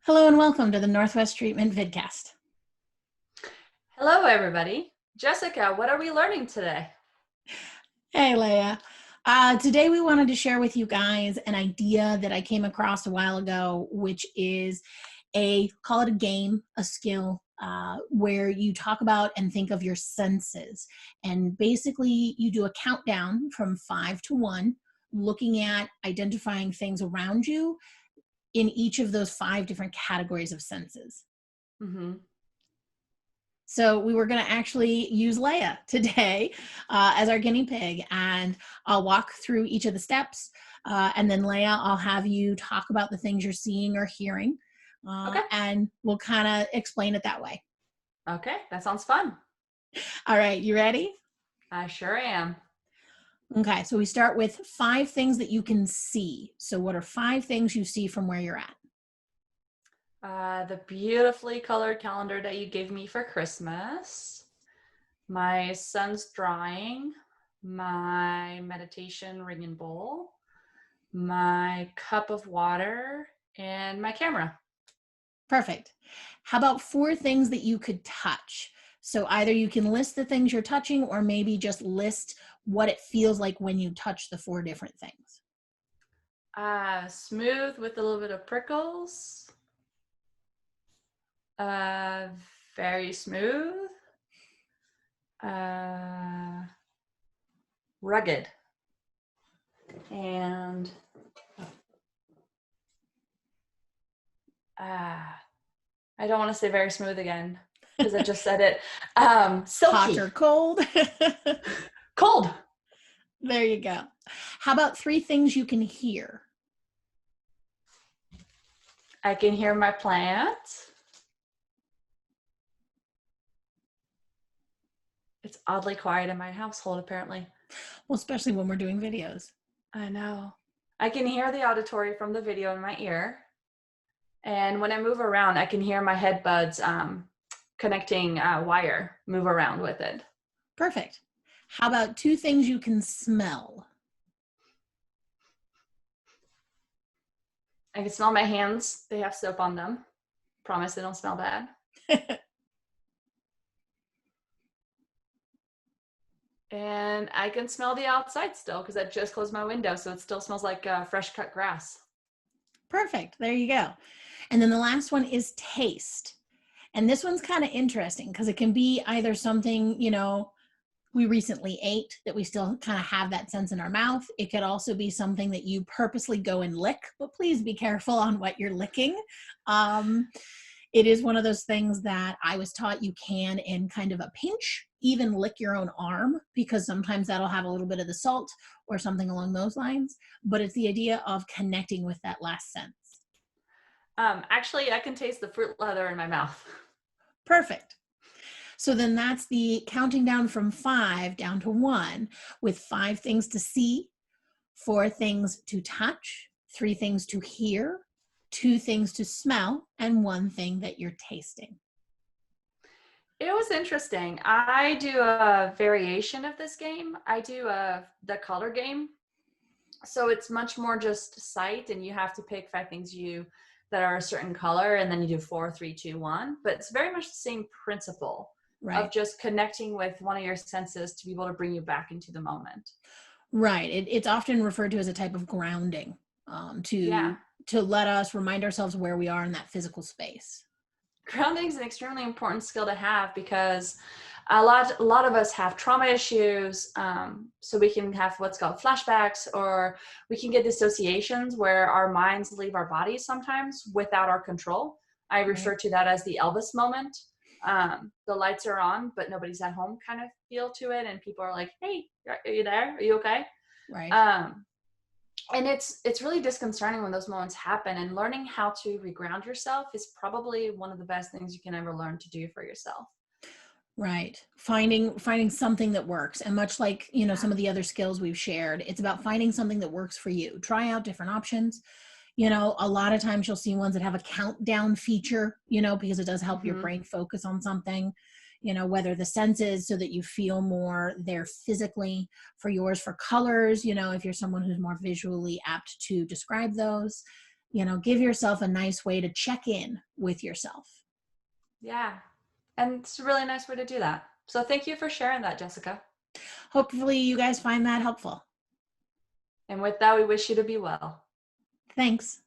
Hello and welcome to the Northwest Treatment Vidcast. Hello, everybody. Jessica, what are we learning today? Hey, Léa. Today we wanted to share with you guys an idea that I came across a while ago, which is call it a game, a skill, where you talk about and think of your senses. And basically you do a countdown from 5 to 1, looking at identifying things around you in each of those 5 different categories of senses. Mm-hmm. So we were going to actually use Léa today as our guinea pig, and I'll walk through each of the steps, and then Léa, I'll have you talk about the things you're seeing or hearing, Okay. and we'll kind of explain it that way. Okay, that sounds fun. All right, you ready? I sure am. Okay, so we start with 5 things that you can see. So what are 5 things you see from where you're at? The beautifully colored calendar that you gave me for Christmas, my son's drawing, my meditation ring and bowl, my cup of water, and my camera. Perfect. How about 4 things that you could touch? So either you can list the things you're touching or maybe just list what it feels like when you touch the 4 different things. Smooth with a little bit of prickles. Very smooth. Rugged. And I don't want to say very smooth again because I just said it. Silky. Hot or cold? Cold. There you go. How about 3 things you can hear? I can hear my plant. It's oddly quiet in my household, apparently. Well, especially when we're doing videos. I know. I can hear the auditory from the video in my ear. And when I move around, I can hear my head buds connecting wire move around with it. Perfect. How about 2 things you can smell? I can smell my hands. They have soap on them. Promise they don't smell bad. And I can smell the outside still because I just closed my window, so it still smells like fresh cut grass. Perfect. There you go. And then the last one is taste. And this one's kind of interesting because it can be either something, we recently ate that we still kind of have that sense in our mouth. It could also be something that you purposely go and lick, but please be careful on what you're licking. It is one of those things that I was taught you can, in kind of a pinch, even lick your own arm, because sometimes that'll have a little bit of the salt or something along those lines. But it's the idea of connecting with that last sense. Actually, I can taste the fruit leather in my mouth. Perfect. So then that's the counting down from 5 down to 1, with 5 things to see, 4 things to touch, 3 things to hear, 2 things to smell, and 1 thing that you're tasting. It was interesting. I do a variation of this game. I do the color game. So it's much more just sight, and you have to pick 5 things that are a certain color, and then you do 4, 3, 2, 1. But it's very much the same principle. Right. Of just connecting with one of your senses to be able to bring you back into the moment. Right. It's often referred to as a type of grounding, to let us remind ourselves where we are in that physical space. Grounding is an extremely important skill to have because a lot of us have trauma issues. So we can have what's called flashbacks, or we can get dissociations where our minds leave our bodies sometimes without our control. I refer to that as the Elvis moment. The lights are on, but nobody's at home kind of feel to it. And people are like, hey, are you there? Are you okay? Right. And it's really disconcerting when those moments happen, and learning how to reground yourself is probably one of the best things you can ever learn to do for yourself. Right. Finding something that works. And much like, some of the other skills we've shared, it's about finding something that works for you. Try out different options. A lot of times you'll see ones that have a countdown feature, because it does help your brain focus on something, whether the senses so that you feel more there physically. For yours, for colors, if you're someone who's more visually apt to describe those, give yourself a nice way to check in with yourself. Yeah. And it's a really nice way to do that. So thank you for sharing that, Jessica. Hopefully you guys find that helpful. And with that, we wish you to be well. Thanks.